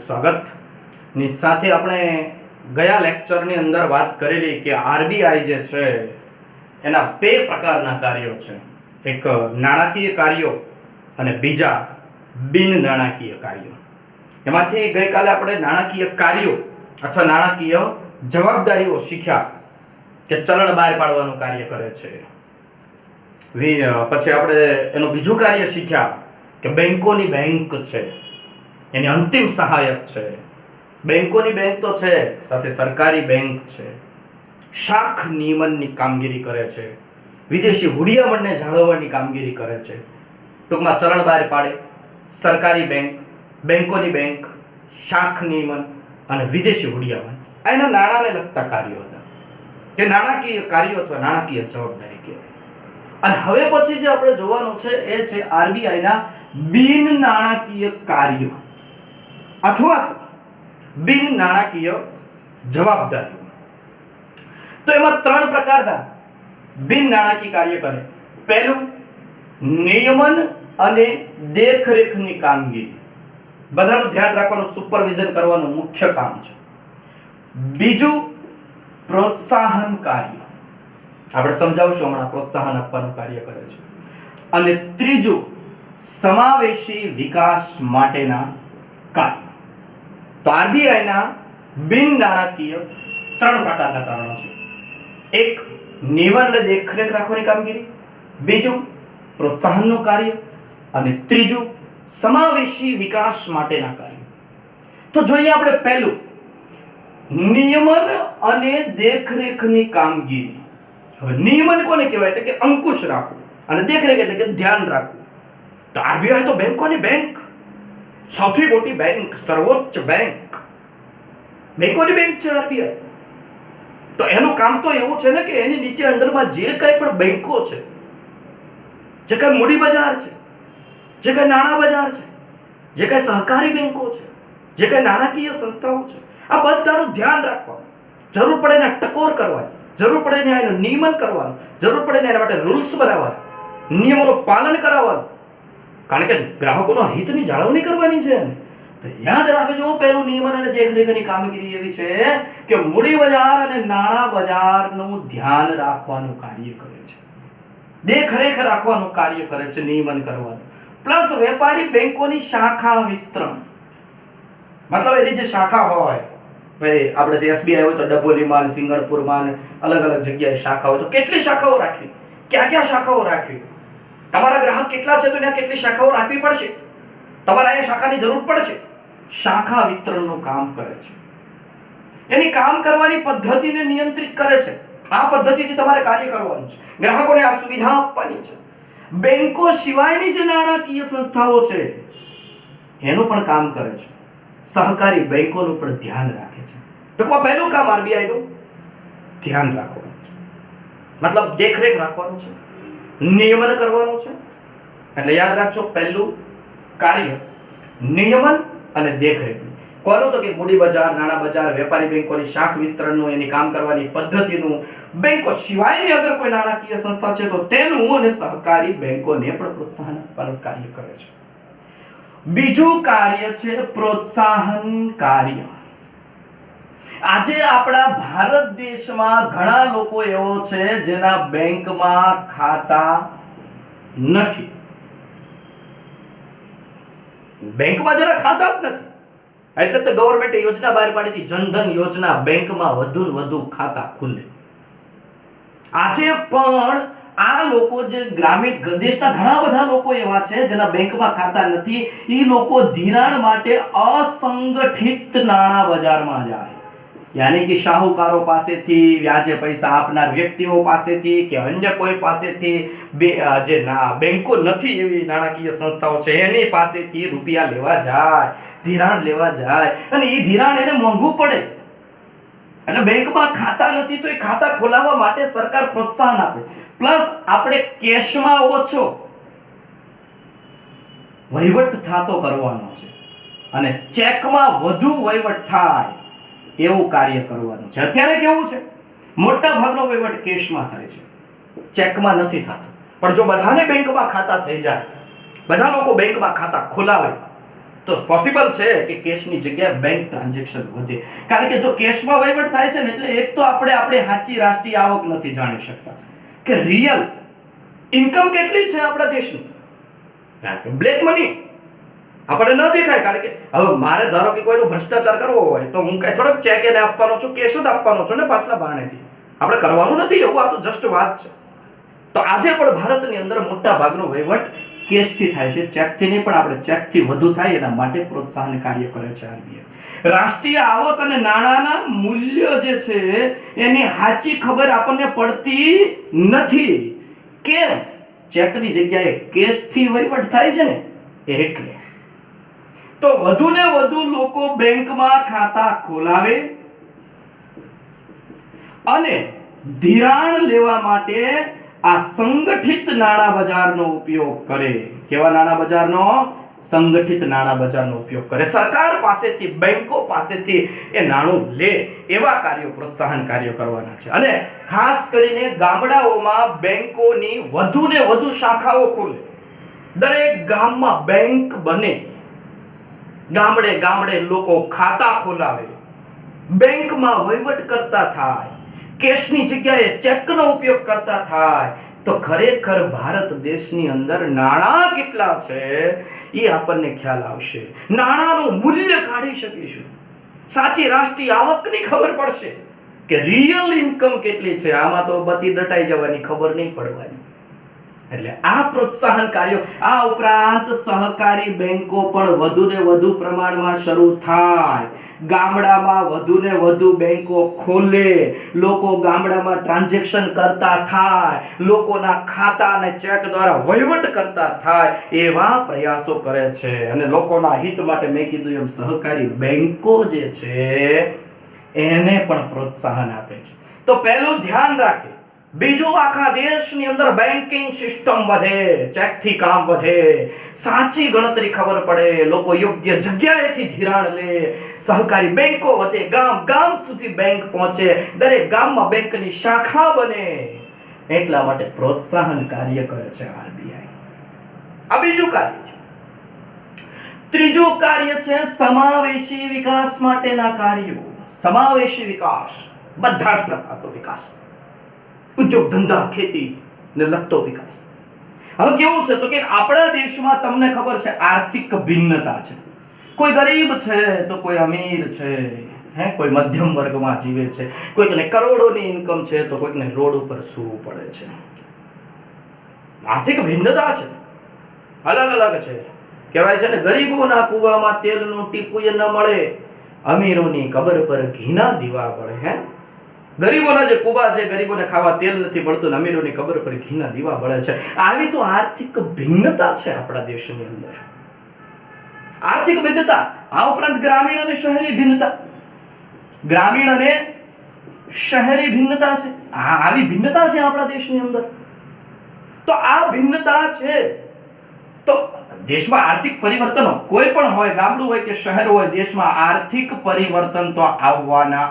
સ્વાગત ની સાથે આપણે ગયા લેક્ચરની અંદર વાત કરેલી કે આરબીઆઈ જે છે એના બે પ્રકારના કાર્યો છે, એક નાણાકીય કાર્યો અને બીજા બિન નાણાકીય કાર્યો. એમાંથી ગઈકાલે આપણે નાણાકીય કાર્યો અથવા નાણાકીય જવાબદારીઓ શીખ્યા કે ચલણ બહાર પાડવાનું કાર્ય કરે છે. પછી આપણે એનું બીજું કાર્ય શીખ્યા કે બેંકોની બેંક છે, એની અંતિમ સહાયક છે. બેંકોની બેંક તો છે, સાથે સરકારી બેંક છે, શાખ નિયમનની કામગીરી કરે છે, વિદેશી હુડિયામણને જાળવવાની કામગીરી કરે છે. ટૂંકમાં ચલણ બહાર પાડે, સરકારી બેંક, બેંકોની બેંક, શાખ નિયમન અને વિદેશી હુડિયામણ, આ એના નાણાંને લગતા કાર્યો હતા, કે નાણાકીય કાર્યો અથવા નાણાકીય જવાબદારી કહેવાય. અને હવે પછી જે આપણે જોવાનું છે એ છે આરબીઆઈના બિન નાણાકીય કાર્યો અથવા બિન નાણાકીય જવાબદારીઓ. તો એમાં ત્રણ પ્રકારના બિન નાણાકીય કાર્ય કરે. પહેલું, નિયમન અને દેખરેખની કામગીરી, બધાનું ધ્યાન રાખવાનું, સુપરવિઝન કરવાનું મુખ્ય કામ છે. બીજું, પ્રોત્સાહન કાર્ય, આપણે સમજાવશું હમણાં, પ્રોત્સાહન આપવાનું કાર્ય કરે છે. અને ત્રીજું, સમાવેશી વિકાસ માટેના કાર્ય. તો આરબીઆઈના બિન નાણાકીય ત્રણ પ્રકારના કારણો છે. એક, નિયમન અને દેખરેખ રાખવાની કામગીરી, બીજું પ્રોત્સાહનનું કાર્ય અને ત્રીજું સમાવેશી વિકાસ માટેના કાર્ય. તો જોઈએ આપણે પહેલું, નિયમન અને દેખરેખની કામગીરી. હવે નિયમન કોને કહેવાય? એટલે કે અંકુશ રાખવું, અને દેખરેખ એટલે કે ધ્યાન રાખવું. તો આરબીઆઈ તો બેંકોની બેંક, સૌથી મોટી બેંક, સર્વોચ્ચ બેંક, બેંકોની બેંક છે આરબીઆઈ. તો એનું કામ તો એવું છે ને કે એની નીચે અંડરમાં જે કંઈ પણ બેંકો છે, જે કંઈ મૂડી બજાર છે, જે કંઈ નાણાં બજાર છે, જે કંઈ સહકારી બેંકો છે, જે કંઈ નાણાકીય સંસ્થાઓ છે, આ બધાનું ધ્યાન રાખવાનું, જરૂર પડે એને ટકોર કરવાની, જરૂર પડે એને એનું નિયમન કરવાનું, જરૂર પડે એના માટે રૂલ્સ બનાવવાના, નિયમોનું પાલન કરાવવાનું, કારણ કે ગ્રાહકોના હિતની જાળવણી કરવાની છે. તો યાદ રાખજો, પહેલું નિયમન અને દેખરેખની કામગીરી એવી છે કે મૂડી બજાર અને નાણાં બજારનું ધ્યાન રાખવાનું કાર્ય કરે છે, દેખરેખ રાખવાનું કાર્ય કરે છે, નિયમન કરવાનું. પ્લસ વેપારી બેંકોની શાખા વિસ્તરણ, મતલબ એની જે શાખા હોય, ભાઈ આપણે જે એસબીઆઈ હોય તો ડભોલીમાં, સિંગણપુરમાં, અલગ અલગ જગ્યાએ શાખા હોય, તો કેટલી શાખાઓ રાખવી, ક્યાં ક્યાં શાખાઓ રાખવી, તમારા ગ્રાહક કેટલા છે તો ત્યાં કેટલી શાખાઓ રાખવી પડશે, તમારે અહીંયા શાખાની જરૂર પડશે, શાખા વિસ્તરણનું કામ કરે છે. એની કામ કરવાની પદ્ધતિને નિયંત્રિત કરે છે. આ પદ્ધતિથી તમારે કાર્ય કરવાનું છે, ગ્રાહકોને આ સુવિધા આપવાની છે. બેંકો સિવાયની જે નાણાકીય સંસ્થાઓ છે એનું પણ કામ કરે છે, સહકારી બેંકોનું પણ ધ્યાન રાખે છે. ટૂંકમાં પહેલું કામ આરબીઆઈનું ધ્યાન રાખવાનું છે, મતલબ દેખરેખ રાખવાનું છે, નિયમન કરવાનું છે. એટલે યાદ રાખજો, પહેલું કાર્ય નિયમન અને દેખરેખ. કોનું? તો કે મૂડી બજાર, નાણાં બજાર, વેપારી બેંકોની શાખ વિસ્તરણનું, એની કામ કરવાની પદ્ધતિનું, બેંકો સિવાયની અગર કોઈ નાણાકીય સંસ્થા છે તો તેનું, અને સહકારી બેંકોને પણ પ્રોત્સાહન આપવાનું કાર્ય કરે છે. બીજું કાર્ય છે પ્રોત્સાહન કાર્ય. આજે આપણા ભારત દેશમાં ઘણા લોકો એવો છે જેના બેંકમાં ખાતા નથી, બેંકમાં જરા ખાતા જ નથી. એટલે તો ગવર્મેન્ટે યોજના બહાર પાડી હતી, જનધન યોજના, બેંકમાં વધુ ને વધુ ખાતા ખુલે. આજે પણ આ લોકો જે ગ્રામીણ દેશના ઘણા બધા લોકો એવા છે જેના બેંકમાં ખાતા નથી, એ લોકો ધિરાણ માટે અસંગઠિત નાણાં બજારમાં જાય, યાની કે શાહુકારો પાસેથી, વ્યાજે પૈસા આપનાર વ્યક્તિઓ પાસેથી કે અન્ય કોઈ પાસેથી, જે બેંકો નથી એવી નાણાકીય સંસ્થાઓ છે એની પાસેથી રૂપિયા લેવા જાય, ધિરાણ લેવા જાય, અને એ ધિરાણ એને મોંઘું પડે. એટલે બેંકમાં ખાતા નથી તો એ ખાતા ખોલાવવા માટે સરકાર પ્રોત્સાહન આપે. પ્લસ આપણે કેશમાં ઓછો વહીવટ થતો કરવાનો છે અને ચેકમાં વધુ વહીવટ થાય એવું કાર્ય કરવાનું છે. અત્યારે કેવું છે, મોટા ભાગનો વહીવટ કેશમાં થાય છે, ચેકમાં નથી થતો. પણ જો બધાને બેંકમાં ખાતા થઈ જાય, બધા લોકો બેંકમાં ખાતા ખોલાવે, તો પોસિબલ છે કે કેશની જગ્યાએ બેંક ટ્રાન્ઝેક્શન વધે, કારણ કે જો કેશમાં વહીવટ થાય છે ને એટલે એક તો આપણે આપણી સાચી રાષ્ટ્રીય આવક નથી જાણી શકતા કે રિયલ ઇન્કમ કેટલી છે આપણા દેશની. બ્લેક મની આપણે ન દેખાય, કારણ કે હવે મારે ધારો કે કોઈનો ભ્રષ્ટાચાર કરવો હોય તો હું કઈ થોડોક ચેક એને આપવાનો છું, કેશ જ આપવાનો છું ને પાછલા બારણેથી. આપણે કરવાનું નથી એવું, આ તો જસ્ટ વાત છે. તો આજે પણ ભારતની અંદર મોટા ભાગનો વહીવટ કેશથી થાય છે, ચેકથી નહીં. પણ આપણે ચેકથી વધુ થાય એના માટે પ્રોત્સાહન કાર્ય કરે છે આરબીઆઈ. રાષ્ટ્રીય આવક અને નાણાંના મૂલ્ય જે છે એની સાચી ખબર આપણને પડતી નથી. કેમ? ચેકની જગ્યાએ કેશથી વહીવટ થાય છે ને એટલે. તો વધુ ને વધુ લોકો બેંકમાં ખાતા ખોલાવે અને ધિરાણ લેવા માટે આ સંગઠિત નાણાં બજારનો ઉપયોગ કરે. કેવા નાણાં બજારનો? સંગઠિત નાણાં બજારનો ઉપયોગ કરે. સરકાર પાસેથી, બેંકો પાસેથી એ નાણું લે એવા કાર્યો, પ્રોત્સાહન કાર્યો કરવાના છે. અને ખાસ કરીને ગામડાઓમાં બેંકોની વધુ ને વધુ શાખાઓ ખુલે, દરેક ગામમાં બેંક બને, ગામડે ગામડે લોકો ખાતા ખોલાવે, બેંકમાં વહીવટ કરતા થાય, કેશની જગ્યાએ ચેકનો ઉપયોગ કરતા થાય, તો ખરેખર ભારત દેશની અંદર નાણાં કેટલા છે એ આપણને ખ્યાલ આવશે. નાણાંનું મૂલ્ય કાઢી શકીશું, સાચી રાષ્ટ્રીય આવકની ખબર પડશે કે રિયલ ઇન્કમ કેટલી છે. આમાં તો બધી દટાઈ જવાની, ખબર નહીં પડવાની. એટલે આ પ્રોત્સાહન કાર્યો, આ ઉપરાંત સહકારી બેંકો પણ વધુ ને વધુ પ્રમાણમાં શરૂ થાય, ગામડામાં વધુ ને વધુ બેંકો ખોલે, લોકો ગામડામાં ટ્રાન્ઝેક્શન કરતા થાય, લોકોના ખાતા અને ચેક દ્વારા વહીવટ કરતા થાય, એવા પ્રયાસો કરે છે. અને લોકોના હિત માટે મેં કીધું એમ સહકારી બેંકો જે છે એને પણ પ્રોત્સાહન આપે છે. તો પહેલું ધ્યાન રાખે. બીજું, આખા દેશની અંદર બેન્કિંગ સિસ્ટમ વધે, ચેકથી કામ વધે, સાચી ગણતરી ખબર પડે, લોકો યોગ્ય જગ્યાએથી ધિરાણ લે, સહકારી બેંકો વધે, ગામ ગામ સુધી બેંક પહોંચે, દરેક ગામમાં બેંકની શાખા બને. એટલા માટે પ્રોત્સાહન કાર્ય કરે છે આરબીઆઈ. આ બીજું કાર્ય છે. ત્રીજું કાર્ય છે સમાવેશી વિકાસ માટેના કાર્યો. સમાવેશી વિકાસ, બધા જ પ્રકારનો વિકાસ, ઉદ્યોગ ધંધા, ખેતી ને લગતો વિકાસ. હવે કેવું છે તો કે આપણા દેશમાં તમને ખબર છે આર્થિક ભિન્નતા છે. કોઈ ગરીબ છે તો કોઈ અમીર છે, કોઈ મધ્યમ વર્ગમાં જીવે છે, કોઈકને કરોડોની ઇન્કમ છે તો કોઈકને રોડ ઉપર સૂવું પડે છે. આર્થિક ભિન્નતા છે, અલગ અલગ છે. કહેવાય છે ને, ગરીબોના કુવામાં તેલનું ટીપું ન મળે, અમીરોની કબર પર ઘીના દીવા પડે. ગરીબોના જે કુબા છે, ગરીબોને ખાવા તેલ નથી મળતું, અમીરોની કબર પર ઘીના દીવા બળે છે. આવી તો આર્થિક ભિન્નતા છે આપણા દેશની અંદર. આર્થિક ભિન્નતા, આ ઉપરાંત ગ્રામીણ અને શહેરી ભિન્નતા, ગ્રામીણ અને શહેરી ભિન્નતા છે. આવી ભિન્નતા છે આપણા દેશની અંદર. તો આ ભિન્નતા છે તો દેશમાં આર્થિક પરિવર્તનો કોઈ પણ હોય, ગામડું હોય કે શહેર હોય, દેશમાં આર્થિક પરિવર્તન તો આવવાના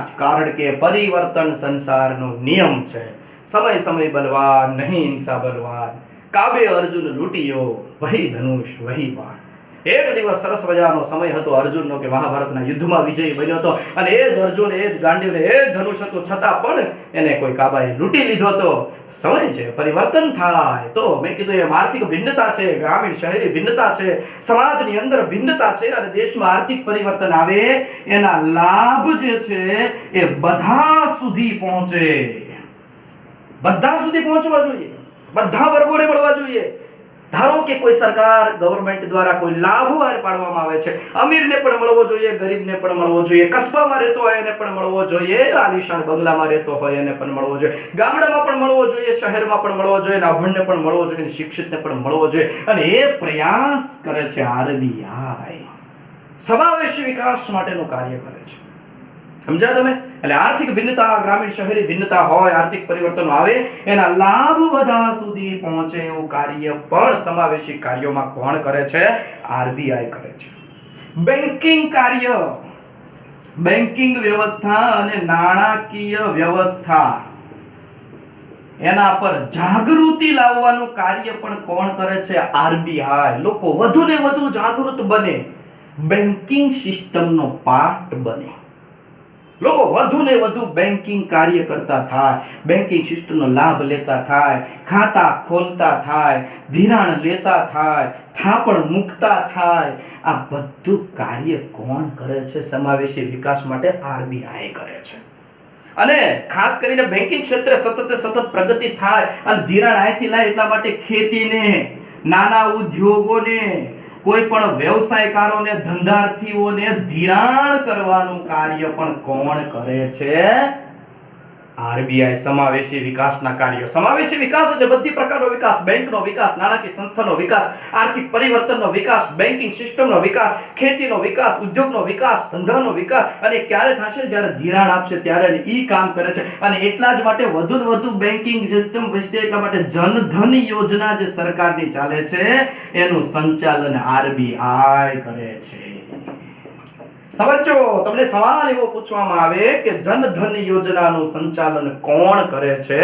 જ. કારણ કે પરિવર્તન સંસારનો નિયમ છે. સમય સમય બલવાન, નહીં હિંસા બલવાન, કાબે અર્જુન લૂંટિયો, વહી ધનુષ વહી બાણ. એક દિવસ સરસ મજાનો સમય હતો અર્જુનનો કે મહાભારતના યુદ્ધમાં વિજયી બન્યો હતો, અને એ જ અર્જુન, એ જ ગાંડીવ, એ જ ધનુષ હતું, છતાં પણ એને કોઈ કાબાએ લૂંટી લીધો હતો. સમય છે, પરિવર્તન થાય. તો મેં કીધું એમ આર્થિક ભિન્નતા છે, ગ્રામીણ શહેરી ભિન્નતા છે, સમાજની અંદર ભિન્નતા છે, અને દેશમાં આર્થિક પરિવર્તન આવે એના લાભ જે છે એ બધા સુધી પહોંચે. બધા સુધી પહોંચવા જોઈએ, બધા વર્ગોને મળવા જોઈએ. ધારો કે કોઈ સરકાર, ગવર્મેન્ટ દ્વારા કોઈ લાભ બહાર પાડવામાં આવે છે, અમીરને પણ મળવો જોઈએ, ગરીબને પણ મળવો જોઈએ, કસ્બામાં રહેતો હોય એને પણ મળવો જોઈએ, આલિશાન બંગલામાં રહેતો હોય એને પણ મળવો જોઈએ, ગામડામાં પણ મળવો જોઈએ, શહેરમાં પણ મળવો જોઈએ, અભણને પણ મળવો જોઈએ, શિક્ષિતને પણ મળવો જોઈએ. અને એ પ્રયાસ કરે છે આરબીઆઈ. સમાવેશી વિકાસ માટેનું કાર્ય કરે છે. સમજ્યા તમે? એટલે આર્થિક ભિન્નતા, ગ્રામીણ શહેરી ભિન્નતા હોય, આર્થિક પરિવર્તનો આવે, એના લાભ બધા સુધી પહોંચે એવું કાર્ય પણ સમાવેશી કાર્યોમાં કોણ કરે છે? આરબીઆઈ કરે છે. બેન્કિંગ કાર્ય, બેન્કિંગ વ્યવસ્થા અને નાણાકીય વ્યવસ્થા એના પર જાગૃતિ લાવવાનું કાર્ય પણ કોણ કરે છે? આરબીઆઈ. લોકો વધુ ને વધુ જાગૃત બને, બેન્કિંગ સિસ્ટમનો પાર્ટ બને, લોકો વધુ ને વધુ બેન્કિંગ કાર્ય કરતા થાય, બેન્કિંગ સિસ્ટમનો લાભ લેતા થાય, ખાતા ખોલતા થાય, ધિરાણ લેતા થાય, થાપણ મૂકતા થાય. આ બધું કાર્ય કોણ કરે છે? સમાવેશી વિકાસ માટે આરબીઆઈ કરે છે. અને ખાસ કરીને બેન્કિંગ ક્ષેત્રે સતત પ્રગતિ થાય અને ધિરાણ અહીંથી લાય એટલા માટે ખેતીને, નાના ઉદ્યોગોને, કોઈ પણ વ્યવસાયકારોને, ધંધાર્થીઓને ધિરાણ કરવાનું કાર્ય પણ કોણ કરે છે? આરબીઆઈ. સમાવેશી વિકાસના કાર્યો. સમાવેશી વિકાસ એટલે બધી પ્રકારનો વિકાસ, બેંકનો વિકાસ, નાણાકીય સંસ્થાનો વિકાસ, આર્થિક પરિવર્તનનો વિકાસ, બેન્કિંગ સિસ્ટમનો વિકાસ, ખેતીનો વિકાસ, ઉદ્યોગનો વિકાસ, ધંધાનો વિકાસ. અને ક્યારે થશે? જ્યારે ધિરાણ આપશે ત્યારે ઈ કામ કરે છે. અને એટલા જ માટે વધુ ને વધુ બેન્કિંગ સિસ્ટમ વિશે એટલા માટે જનધન યોજના જે સરકારની ચાલે છે એનું સંચાલન આરબીઆઈ કરે છે. સમજો, તમને સવાલ એવો પૂછવામાં આવે કે જનધન યોજનાનું સંચાલન કોણ કરે છે?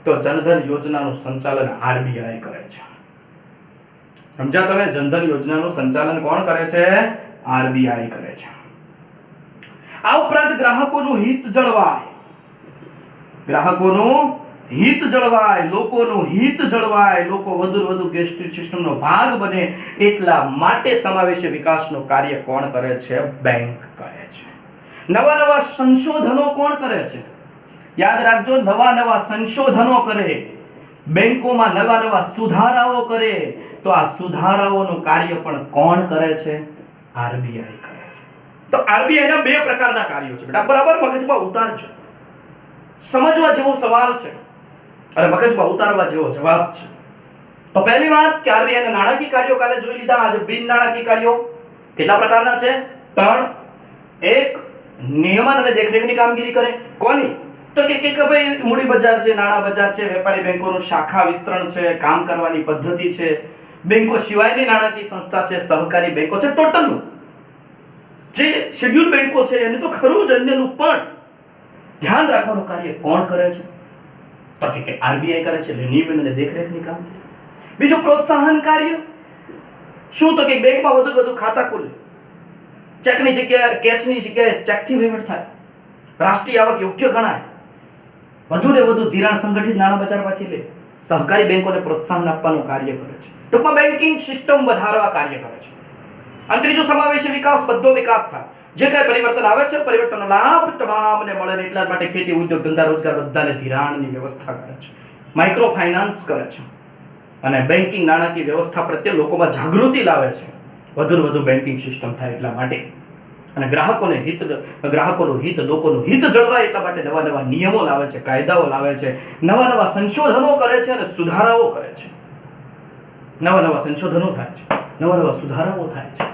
તો જનધન યોજનાનું સંચાલન આરબીઆઈ કરે છે. સમજ્યા તમે? જનધન યોજનાનું સંચાલન કોણ કરે છે? આરબીઆઈ કરે છે. આ ઉપરાંત ગ્રાહકોનું હિત જળવાય, ગ્રાહકોનું હિત જળવાય, લોકોનું હિત જળવાય, લોકો વધુ વધુ બેન્કિંગ સિસ્ટમનો ભાગ બને એટલા માટે સમાવેશી વિકાસનું કાર્ય કોણ કરે છે? બેંક કરે છે. નવા નવા સંશોધનો કોણ કરે છે? યાદ રાખજો, નવા નવા સંશોધનો કરે, બેંકોમાં નવા નવા સુધારાઓ કરે, તો આ સુધારાઓનું કાર્ય પણ કોણ કરે છે? આરબીઆઈ કરે છે. તો આરબીઆઈ ના બે પ્રકારના કાર્યો છે બેટા, બરાબર મગજમાં ઉતારજો. સમજવા જેવો સવાલ છે અને મગજમાં ઉતારવા જેવો જવાબ છે. તો પહેલી વાત કે આરબીઆઈ ના નાણાકીય કાર્યો કાલે જોઈ લીધા. આજે બિન નાણાકીય કાર્યો કેટલા પ્રકારના છે? 3. એક, નિયમન અને દેખરેખની કામગીરી કરે. કોની? તો કે ભાઈ મૂડી બજાર છે, નાણાં બજાર છે, વેપારી બેંકોનું શાખા વિસ્તરણ છે, કામ કરવાની પદ્ધતિ છે, બેંકો સિવાયની નાણાકીય સંસ્થા છે, સહકારી બેંકો છે, ટોટલનું જે શેડ્યુલ બેંકો છે એનું તો ખરું જ, અન્યનું પણ ધ્યાન રાખવાનું કાર્ય કોણ કરે છે? તો કે આરબીઆઈ કરે છે. એટલે નિયમન અને દેખરેખની કામગીરી. બીજું પ્રોત્સાહન કાર્ય. શું? તો કે બેંકમાં વધુ ખાતા ખોલે, ચેકની જગ્યાએ કેશની જગ્યાએ ચેકથી વહીવટ થાય, રાષ્ટ્રીય આવક યોગ્ય ગણાય, વધુ ને વધુ ધિરાણ સંગઠિત નાણાં બજારમાંથી લે, સહકારી બેંકોને પ્રોત્સાહન આપવાનું કાર્ય કરે છે. ટૂંકમાં બેન્કિંગ સિસ્ટમ વધારવા કાર્ય કરે છે. અને ત્રીજું સમાવેશી વિકાસ, બધો વિકાસ થાય. જે કઈ પરિવર્તન આવે છે પરિવર્તનનો લાભ તમામને મળે એટલા માટે ખેતી, ઉદ્યોગ, ધંધા, રોજગાર બધાને ધિરાણની વ્યવસ્થા કરે છે, માઇક્રો ફાઇનાન્સ કરે છે અને બેન્કિંગ નાણાકીય વ્યવસ્થા પ્રત્યે લોકોમાં જાગૃતિ લાવે છે. વધુ ને વધુ બેન્કિંગ સિસ્ટમ થાય એટલા માટે અને ગ્રાહકોનું હિત, લોકોનું હિત જળવાય એટલા માટે નવા નવા નિયમો લાવે છે, કાયદાઓ લાવે છે, નવા નવા સંશોધનો કરે છે અને સુધારાઓ કરે છે. નવા નવા સંશોધનો થાય છે, નવા નવા સુધારાઓ થાય છે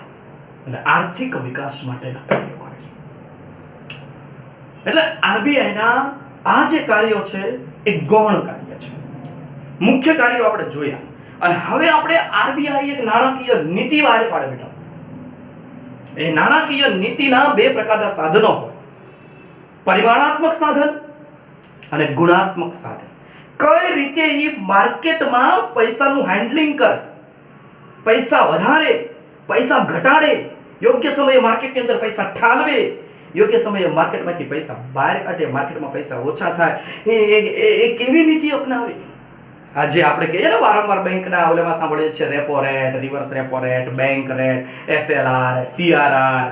અને આર્થિક વિકાસ માટેના કાર્યો કરે છે. એટલે આરબીઆઈ ના આ જે કાર્યો છે એ ગૌણ કાર્ય છે. મુખ્ય કાર્યો આપણે જોયા અને હવે આપણે આરબીઆઈ એક નાણાકીય નીતિ બહાર પાડે બેટા. એ નાણાકીય નીતિના બે પ્રકારના સાધનો હોય, પરિમાણાત્મક સાધન અને ગુણાત્મક સાધન. કઈ રીતે એ માર્કેટમાં પૈસાનું હેન્ડલિંગ કરે, પૈસા વધારે, પૈસા ઘટાડે, યોગ્ય સમયે માર્કેટની અંદર પૈસા ઠાલવે, યોગ્ય સમયે માર્કેટમાંથી પૈસા બહાર કાઢે, માર્કેટમાં પૈસા ઓછા થાય, એ કેવી નીતિ અપનાવે? આજે આપણે કહીએ ને વારંવાર બેંકના ઓલેમાં સાંભળીએ છીએ repo rate, reverse repo rate, bank rate, SLR, CRR,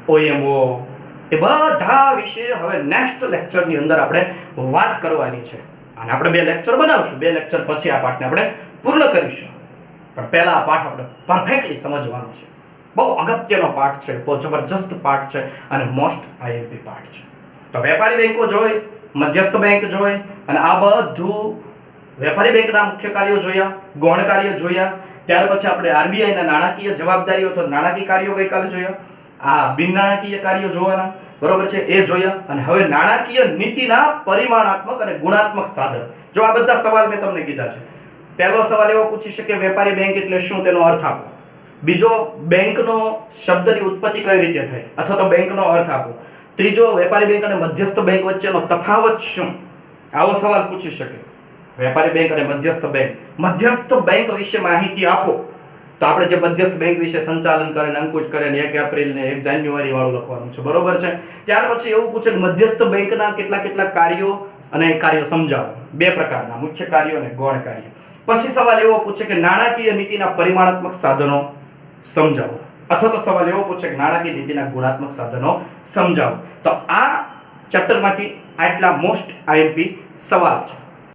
OMO, એ બધા વિશે હવે નેક્સ્ટ લેક્ચરની અંદર આપણે વાત કરવાની છે અને આપણે 2 લેક્ચર બનાવશું. 2 લેક્ચર પછી આ પાઠને આપણે પૂર્ણ કરીશું. પણ પહેલા આ પાઠ આપણે પરફેક્ટલી સમજવાનો છે. બહુ અગત્યનો પાઠ છે, બહુ જબરજસ્ત પાઠ છે અને મોસ્ટ IMP પાઠ છે. તો વેપારી બેંકો જોઈ, મધ્યસ્થ બેંક જોઈ અને આ બધું વેપારી બેંકના મુખ્ય કાર્યો જોયા, ગૌણ કાર્યો જોયા. ત્યાર પછી આપણે આરબીઆઈ ના નાણાકીય જવાબદારીઓ અથવા નાણાકીય કાર્યો ગઈકાલે જોયા. આ બિન નાણાકીય કાર્યો જોવાના, બરોબર છે, એ જોયા. અને હવે નાણાકીય નીતિના પરિમાણાત્મક અને ગુણાત્મક સાધન. જો આ બધા સવાલ મેં તમને કીધા છે. પહેલો સવાલ એવો પૂછી શકે વેપારી બેંક એટલે શું, તેનો અર્થ આપો. બીજો, બેંકનો શબ્દની ઉત્પત્તિ કઈ રીતે થઈ અથવા તો બેંકનો અર્થ આપો. ત્રીજો, વેપારી બેંક અને મધ્યસ્થ બેંક વચ્ચેનો તફાવત શું, આવો સવાલ પૂછી શકે. વેપારી બેંક અને મધ્યસ્થ બેંક. મધ્યસ્થ બેંક વિશે માહિતી આપો. તો આપણે જે મધ્યસ્થ બેંક વિશે સંચાલન કરે ને અંકુશ કરે ને 1 એપ્રિલ ને 1 જાન્યુઆરી વાળું લખવાનું છે, બરોબર છે. ત્યાર પછી એવું પૂછે કે મધ્યસ્થ બેંકના કેટલા કાર્યો અને કાર્યો સમજાવો. બે પ્રકારના, મુખ્ય કાર્યો અને ગૌણ કાર્ય. પછી સવાલ એવો પૂછે કે નાણાકીય નીતિના પરિમાણાત્મક સાધનો સમજાવો, અથવા તો સવાલ એવો પૂછે કે નાણાકીય નીતિના ગુણાત્મક સાધનો સમજાવો. તો આ ચેપ્ટરમાંથી આટલા મોસ્ટ આઈએમપી સવાલ છે.